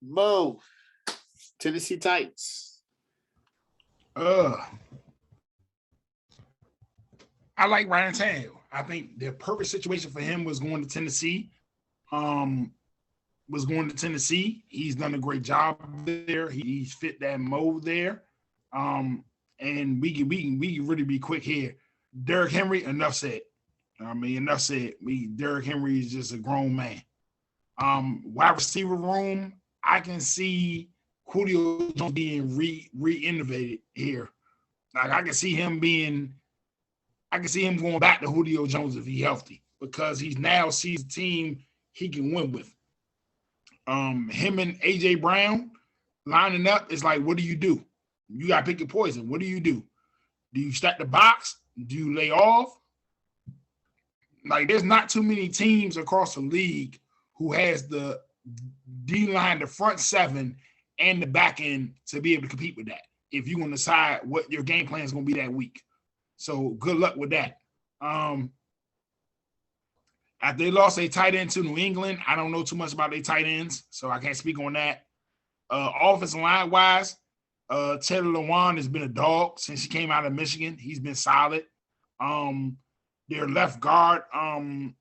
Mo, Tennessee Titans. I like Ryan Tannehill. I think the perfect situation for him was going to Tennessee. He's done a great job there. He's fit that mold there. And we can really be quick here. Derrick Henry, enough said. Enough said. Derrick Henry is just a grown man. Wide receiver room, I can see Julio Jones being re-innovated here. Like I can see him going back to Julio Jones if he's healthy, because he now sees a team he can win with. Him and AJ Brown lining up is like, what do? You got to pick your poison. What do? Do you stack the box? Do you lay off? Like, there's not too many teams across the league who has the D-line, the front seven, and the back end to be able to compete with that if you're going to decide what your game plan is going to be that week. So good luck with that. After they lost a tight end to New England, I don't know too much about their tight ends, so I can't speak on that. Offensive line-wise, Taylor Lewan has been a dog since he came out of Michigan. He's been solid. Their left guard,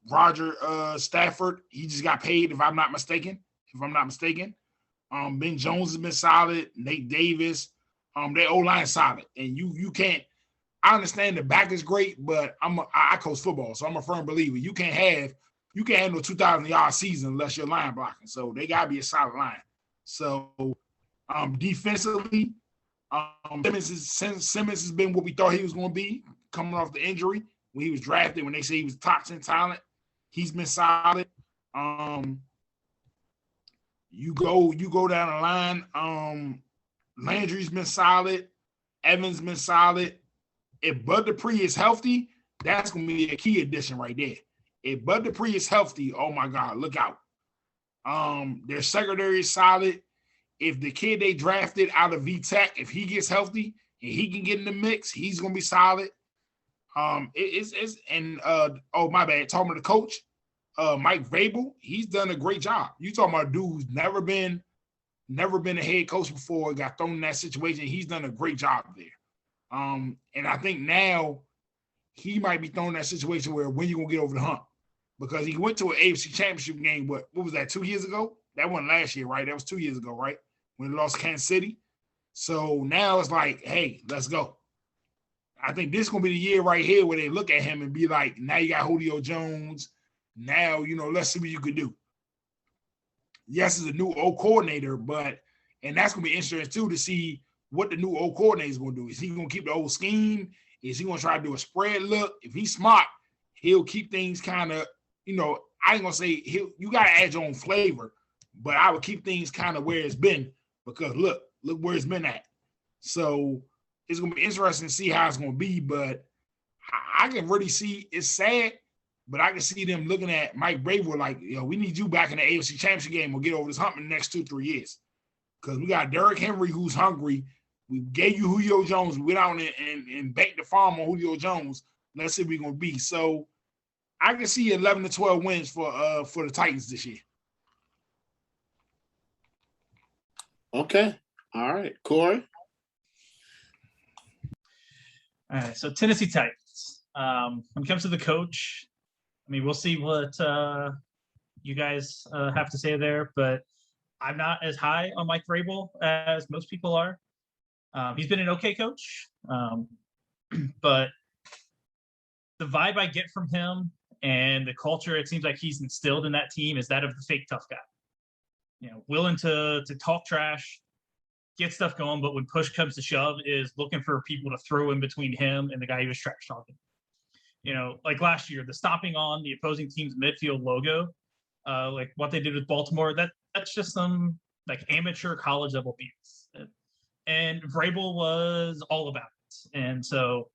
Roger Stafford, he just got paid, if I'm not mistaken. Ben Jones has been solid. Nate Davis, their O-line is solid. And you can't. I understand the back is great, but I coach football, so I'm a firm believer. You can't have no 2,000-yard season unless you're line blocking. So they gotta be a solid line. So defensively, Simmons has been what we thought he was going to be coming off the injury when he was drafted. When they say he was top 10 talent, he's been solid. You go down the line. Landry's been solid. Evans been solid. If Bud Dupree is healthy, that's going to be a key addition right there. If Bud Dupree is healthy, oh my God, look out. Their secondary is solid. If the kid they drafted out of VTech, if he gets healthy and he can get in the mix, he's going to be solid. My bad. Talking about the coach, Mike Vrabel, he's done a great job. You talking about a dude who's never been a head coach before, got thrown in that situation. He's done a great job there. And I think now he might be thrown in that situation where when you gonna get over the hump, because he went to an AFC Championship game. What was that? 2 years ago? That wasn't last year, right? That was 2 years ago, right? When they lost Kansas City. So now it's like, hey, let's go. I think this is gonna be the year right here where they look at him and be like, now you got Julio Jones. Now, let's see what you can do. Yes, it's a new O coordinator, and that's gonna be interesting too to see what the new O coordinator is gonna do. Is he gonna keep the old scheme? Is he gonna try to do a spread look? If he's smart, he'll keep things kind of, I ain't gonna say you gotta add your own flavor, but I would keep things kind of where it's been, because look where it's been at. So it's gonna be interesting to see how it's gonna be, but I can really see, it's sad, but I can see them looking at Mike Vrabel like, we need you back in the AFC Championship game. We'll get over this hump in the next 2-3 years. Because we got Derrick Henry who's hungry. We gave you Julio Jones. We went out and banked the farm on Julio Jones. Let's see what we're going to be. So I can see 11 to 12 wins for the Titans this year. Okay. All right. Corey? All right. So Tennessee Titans. When it comes to the coach, we'll see what you guys have to say there, but I'm not as high on Mike Vrabel as most people are. He's been an okay coach, but the vibe I get from him and the culture it seems like he's instilled in that team is that of the fake tough guy. Willing to talk trash, get stuff going, but when push comes to shove, is looking for people to throw in between him and the guy he was trash talking. Like last year, the stomping on the opposing team's midfield logo, like what they did with Baltimore, that's just some like amateur college level BS. And Vrabel was all about it. And so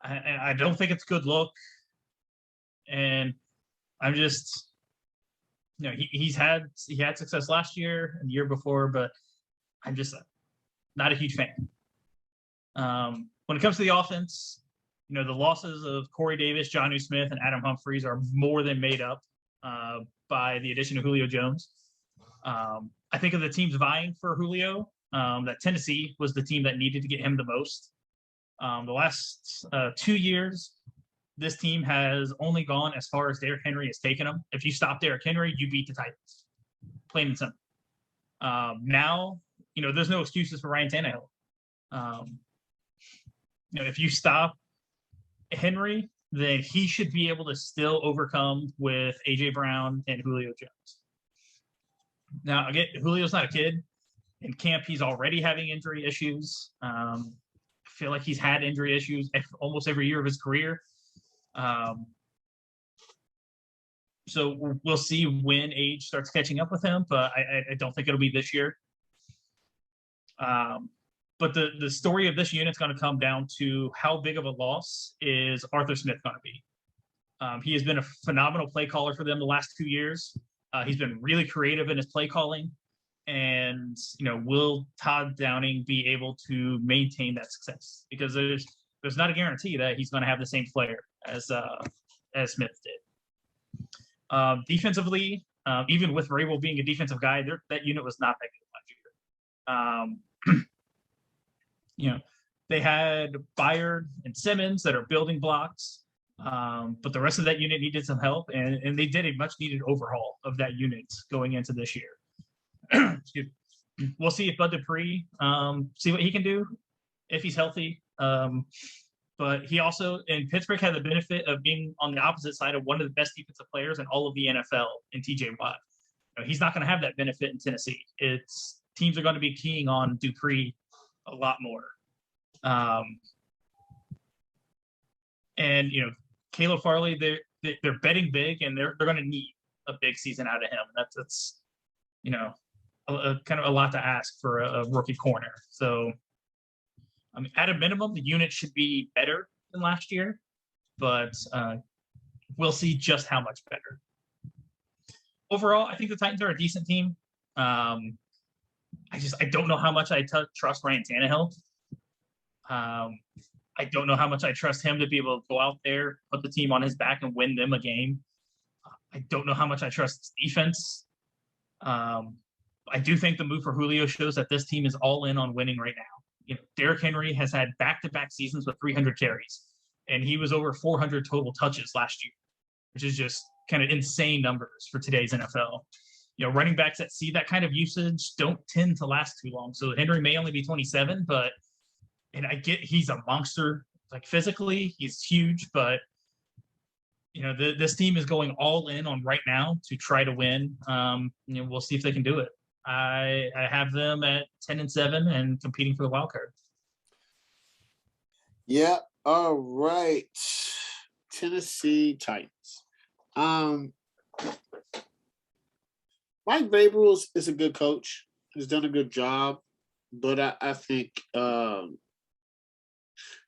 I don't think it's a good look. And I'm just, he had success last year and the year before, but I'm just not a huge fan. When it comes to the offense, the losses of Corey Davis, Jonnu Smith, and Adam Humphries are more than made up by the addition of Julio Jones. I think of the teams vying for Julio, that Tennessee was the team that needed to get him the most. The last 2 years, this team has only gone as far as Derrick Henry has taken them. If you stop Derrick Henry, you beat the Titans. Plain and simple. Now, there's no excuses for Ryan Tannehill. If you stop Henry, then he should be able to still overcome with A.J. Brown and Julio Jones. Now, again, Julio's not a kid. In camp, he's already having injury issues. I feel like he's had injury issues almost every year of his career. So we'll see when age starts catching up with him, but I don't think it'll be this year. But the story of this unit is going to come down to how big of a loss is Arthur Smith going to be. He has been a phenomenal play caller for them the last 2 years. He's been really creative in his play calling. And, will Todd Downing be able to maintain that success? Because there's not a guarantee that he's going to have the same flair as Smith did. Defensively, even with Rabel being a defensive guy, that unit was not that good last year. They had Byard and Simmons that are building blocks, but the rest of that unit needed some help, and they did a much-needed overhaul of that unit going into this year. We'll see if Bud Dupree, see what he can do if he's healthy. But he also, in Pittsburgh, had the benefit of being on the opposite side of one of the best defensive players in all of the NFL in TJ Watt. He's not going to have that benefit in Tennessee. Teams are going to be keying on Dupree a lot more. And Caleb Farley, they're betting big, and they're going to need a big season out of him. That's kind of a lot to ask for a rookie corner. So, at a minimum, the unit should be better than last year, but we'll see just how much better. Overall, I think the Titans are a decent team. I don't know how much I trust Ryan Tannehill. I don't know how much I trust him to be able to go out there, put the team on his back, and win them a game. I don't know how much I trust his defense. I do think the move for Julio shows that this team is all in on winning right now. Derrick Henry has had back-to-back seasons with 300 carries, and he was over 400 total touches last year, which is just kind of insane numbers for today's NFL. Running backs that see that kind of usage don't tend to last too long. So Henry may only be 27, and I get he's a monster. Like physically, he's huge, but this team is going all in on right now to try to win. We'll see if they can do it. I have them at 10-7 and competing for the wild card. Yeah. All right. Tennessee Titans. Mike Vrabel is a good coach. He's done a good job, but I think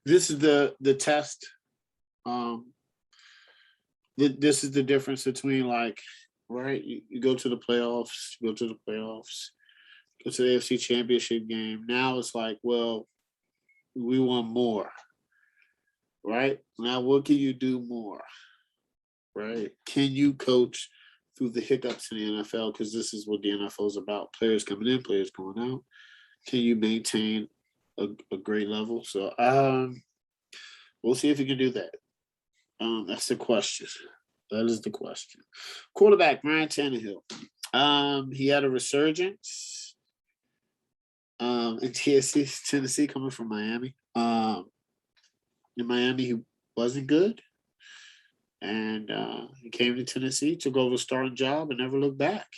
this is the test. This is the difference between right? You go to the playoffs, go to the AFC Championship game. Now it's like, well, we want more, right? Now, what can you do more, right? Can you coach through the hiccups in the NFL? Because this is what the NFL is about. Players coming in, players going out. Can you maintain a great level? So we'll see if you can do that. That's the question. That is the question. Quarterback, Ryan Tannehill. He had a resurgence in Tennessee, coming from Miami. In Miami, he wasn't good. And he came to Tennessee, took over a starting job, and never looked back.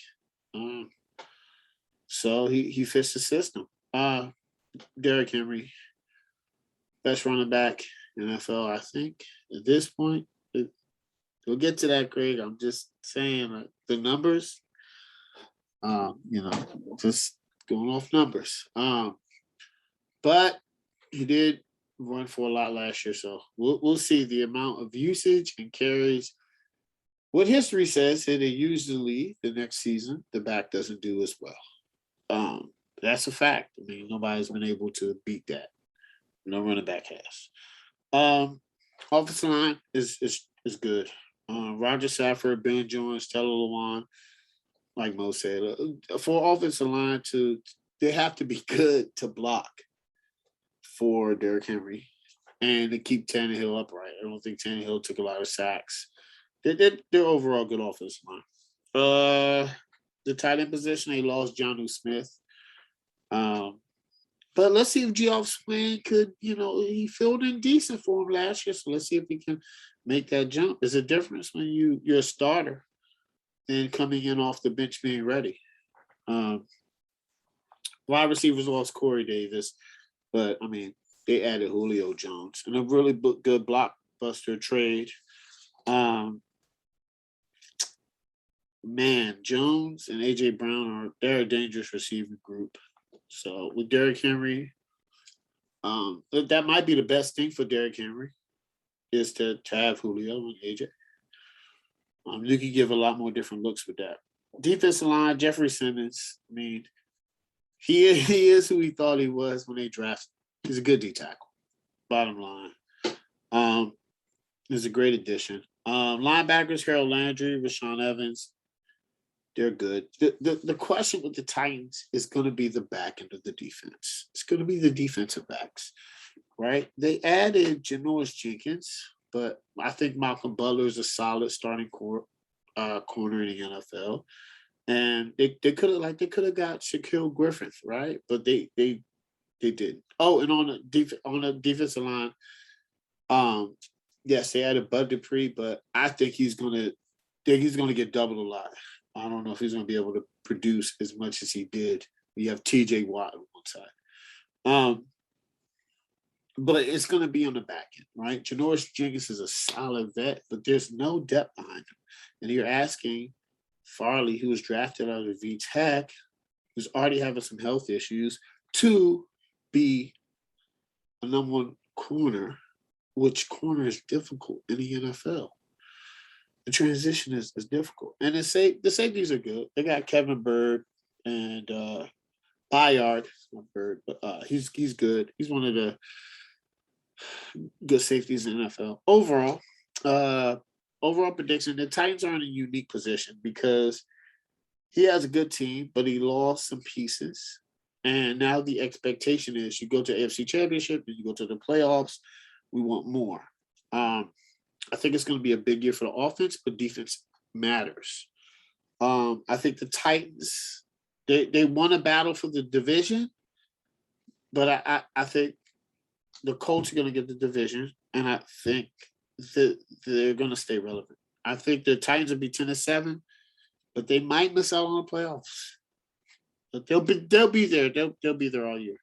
So he fits the system. Derrick Henry, best running back in NFL, I think, at this point. We'll get to that, Craig. I'm just saying the numbers, just going off numbers. But he did run for a lot last year, so we'll see the amount of usage and carries. What history says that usually the next season the back doesn't do as well. That's a fact. I mean, nobody's been able to beat that. No running back has. Offensive line is good. Roger Safford, Ben Jones, Taylor Lewan, like Mo said, for offensive line they have to be good to block for Derrick Henry and to keep Tannehill upright. I don't think Tannehill took a lot of sacks. They're overall good offensive line. The tight end position, they lost Jonnu Smith. But let's see if Geoff Swain could, he filled in decent for him last year. So let's see if he can make that jump. There's a difference when you're a starter than coming in off the bench being ready. Wide receivers lost Corey Davis, but I mean, they added Julio Jones and a really good blockbuster trade. Man, Jones and AJ Brown they're a dangerous receiving group. So with Derrick Henry, that might be the best thing for Derrick Henry is to have Julio and AJ. You can give a lot more different looks with that. Defensive line, Jeffrey Simmons. I mean, he is who he thought he was when they drafted. He's a good D tackle. Bottom line, he's a great addition. Linebackers, Harold Landry, Rashawn Evans. They're good. The question with the Titans is going to be the back end of the defense. It's going to be the defensive backs, right? They added Janoris Jenkins, but I think Malcolm Butler is a solid starting corner in the NFL. And they could have got Shaquille Griffin, right? But they didn't. Oh, and on the defensive line, yes, they added Bud Dupree, but I think he's gonna get doubled a lot. I don't know if he's going to be able to produce as much as he did. You have TJ Watt on one side. But it's going to be on the back end, right? Janoris Jenkins is a solid vet, but there's no depth behind him. And you're asking Farley, who was drafted out of V-Tech, who's already having some health issues, to be a number one corner, which corner is difficult in the NFL. The transition is difficult. And the safeties are good. They got Kevin Bird and Bayard. Not Bird, but he's good. He's one of the good safeties in the NFL. Overall prediction, the Titans are in a unique position because he has a good team, but he lost some pieces. And now the expectation is you go to AFC Championship and you go to the playoffs. We want more. I think it's going to be a big year for the offense, but defense matters. I think the Titans, they won a battle for the division, but I think the Colts are going to get the division, and I think that they're going to stay relevant. I think the Titans will be 10-7, but they might miss out on the playoffs. But they'll be there. They'll be there all year.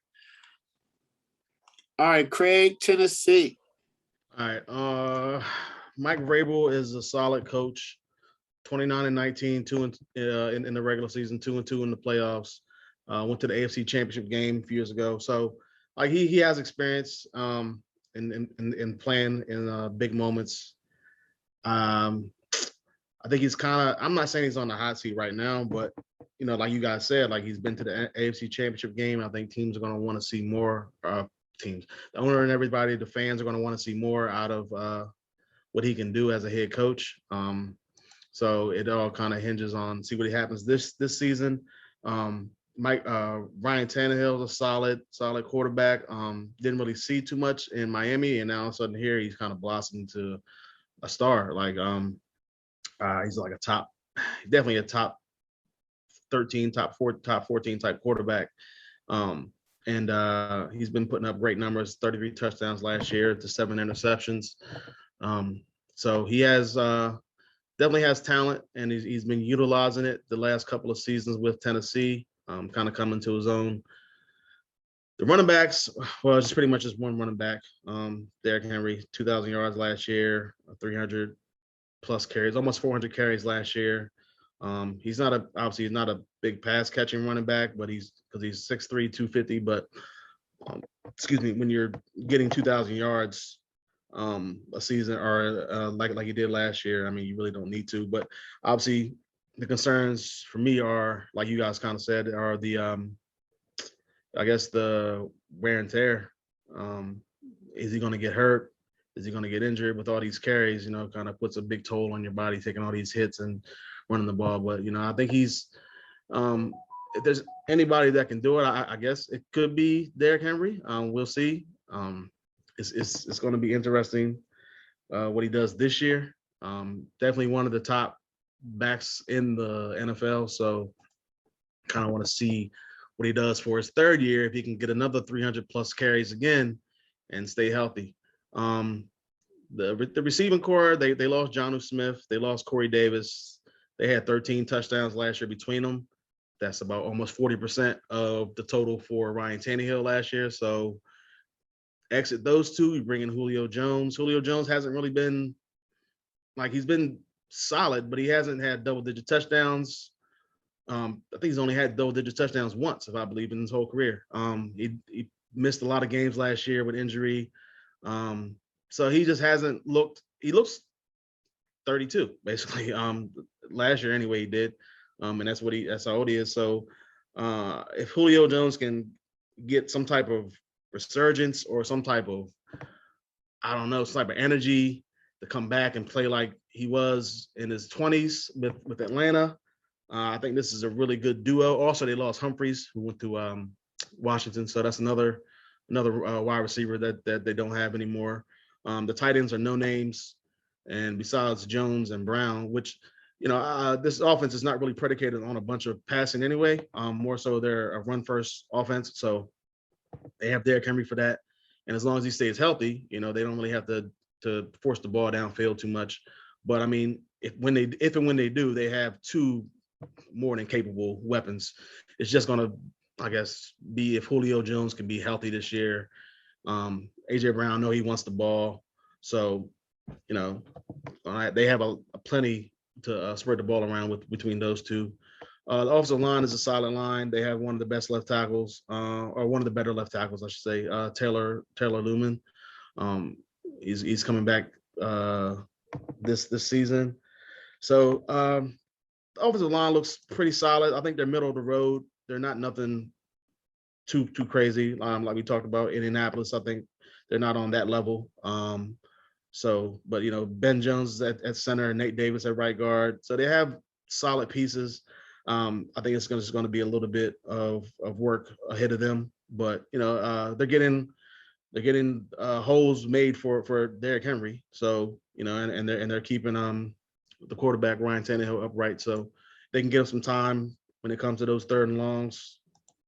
All right, Craig, Tennessee. All right. Mike Vrabel is a solid coach. 29-19, 2 in the regular season, 2-2 in the playoffs. Went to the AFC Championship game a few years ago. So, like he has experience in playing in big moments. I think he's kind of. I'm not saying he's on the hot seat right now, but like you guys said, like he's been to the AFC Championship game. I think teams are going to want to see more. Teams, the owner and everybody, the fans are going to want to see more out of what he can do as a head coach. So it all kind of hinges on see what happens this season. Ryan Tannehill is a solid quarterback. Didn't really see too much in Miami, and now all of a sudden here he's kind of blossomed to a star. Like he's like definitely a top 13, top 14 type quarterback. And he's been putting up great numbers, 33 touchdowns last year to 7 interceptions. So he has definitely has talent, and he's been utilizing it the last couple of seasons with Tennessee, kind of coming to his own. The running backs, well, it's pretty much just one running back. Derrick Henry, 2,000 yards last year, 300 plus carries, almost 400 carries last year. He's not a big pass catching running back, but he's 6'3", 250. But when you're getting 2,000 yards a season or like he did last year, I mean, you really don't need to. But obviously, the concerns for me are, like you guys kind of said, are the I guess the wear and tear. Is he going to get hurt? Is he going to get injured with all these carries? Kind of puts a big toll on your body, taking all these hits and running the ball. But I think he's if there's anybody that can do it, I guess it could be Derrick Henry. We'll see. It's going to be interesting what he does this year. Definitely one of the top backs in the NFL. So kind of want to see what he does for his third year, if he can get another 300 plus carries again and stay healthy. The receiving core, they lost Jonnu Smith, they lost Corey Davis. They had 13 touchdowns last year between them. That's about almost 40% of the total for Ryan Tannehill last year. So exit those two, you bring in Julio Jones. Julio Jones hasn't really been he's been solid, but he hasn't had double-digit touchdowns. I think he's only had double-digit touchdowns once, if I believe, in his whole career. He missed a lot of games last year with injury. So he just hasn't looked. He looks 32 basically. Last year anyway he did, and that's how old he is. So if Julio Jones can get some type of resurgence or some type of some type of energy to come back and play like he was in his 20s with Atlanta, I think this is a really good duo. Also, they lost Humphreys, who went to Washington, so that's another wide receiver that they don't have anymore. The tight ends are no names, and besides Jones and Brown, which this offense is not really predicated on a bunch of passing anyway. More so, they're a run-first offense, so they have Derrick Henry for that. And as long as he stays healthy, they don't really have to force the ball downfield too much. But I mean, if and when they do, they have two more than capable weapons. It's just gonna, I guess, be if Julio Jones can be healthy this year. AJ Brown, know he wants the ball, so they have a plenty to spread the ball around between those two. The offensive line is a solid line. They have one of the best left tackles, or one of the better left tackles, I should say. Taylor Lumen. He's coming back this season. So the offensive line looks pretty solid. I think they're middle of the road. They're not nothing too crazy. Like we talked about Indianapolis, I think they're not on that level. But Ben Jones at center, Nate Davis at right guard. So they have solid pieces. I think it's just going to be a little bit of work ahead of them. But they're getting holes made for Derrick Henry. So and they're keeping the quarterback Ryan Tannehill upright, so they can give him some time when it comes to those third and longs.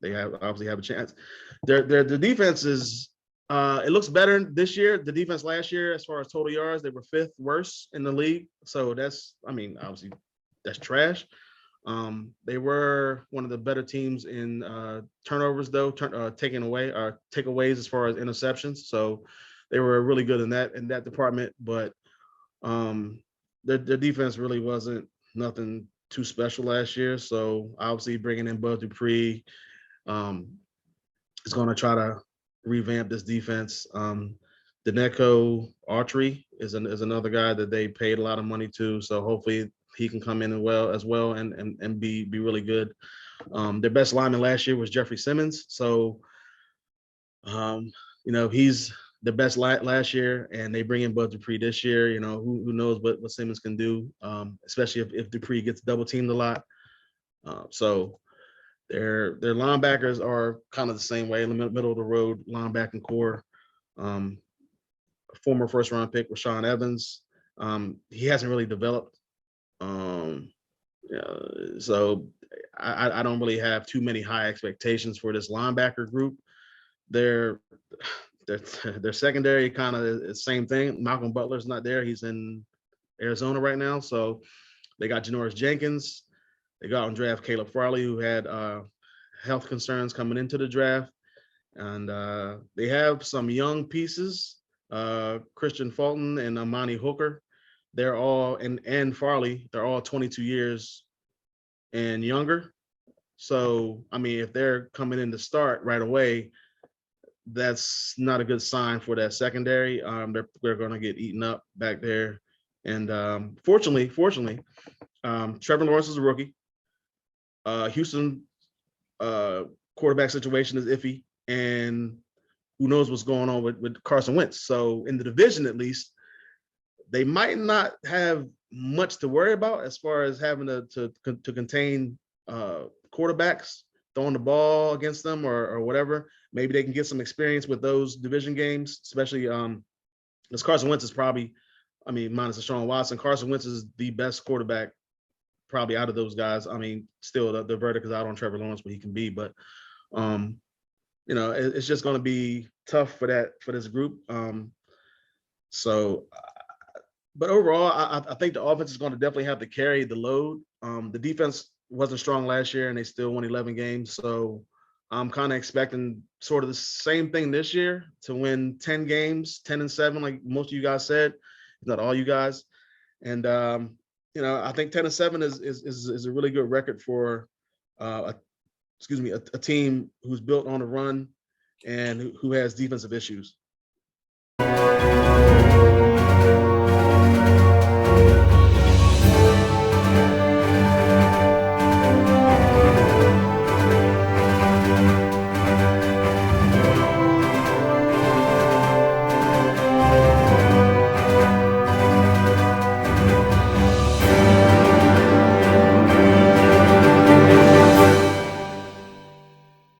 They obviously have a chance. The defense is it looks better this year. The defense last year, as far as total yards, they were 5th worst in the league. So obviously that's trash. They were one of the better teams in turnovers, though, takeaways as far as interceptions. So they were really good in that department. But their defense really wasn't nothing too special last year. So obviously bringing in Bud Dupree is going to try to revamp this defense. Deneco Autry is another guy that they paid a lot of money to. So hopefully he can come in as well and be really good. Their best lineman last year was Jeffrey Simmons. So, he's the best last year, and they bring in Bud Dupree this year. Who knows what Simmons can do, especially if Dupree gets double teamed a lot. So their linebackers are kind of the same way, in the middle of the road linebacking core. Former first round pick Rashaan Evans. He hasn't really developed. So I don't really have too many high expectations for this linebacker group. Their secondary kind of the same thing. Malcolm Butler's not there. He's in Arizona right now. So they got Janoris Jenkins. They got on draft Caleb Farley, who had health concerns coming into the draft. And they have some young pieces, Christian Fulton and Amani Hooker. They're all, and Farley, they're all 22 years and younger. So, if they're coming in to start right away, that's not a good sign for that secondary. They're going to get eaten up back there. And fortunately, Trevor Lawrence is a rookie. Houston quarterback situation is iffy, and who knows what's going on with Carson Wentz. So in the division, at least, they might not have much to worry about as far as having to contain quarterbacks throwing the ball against them or whatever. Maybe they can get some experience with those division games, especially because Carson Wentz is probably, I mean, minus Deshaun Watson, Carson Wentz is the best quarterback probably out of those guys. I mean, still the verdict is out on Trevor Lawrence, what he can be, but it's just going to be tough for this group. But overall, I think the offense is going to definitely have to carry the load. The defense wasn't strong last year, and they still won 11 games. So I'm kind of expecting sort of the same thing this year, to win 10 games, 10-7, like most of you guys said, if not all you guys. And I think 10-7 is a really good record for a team who's built on a run and who has defensive issues.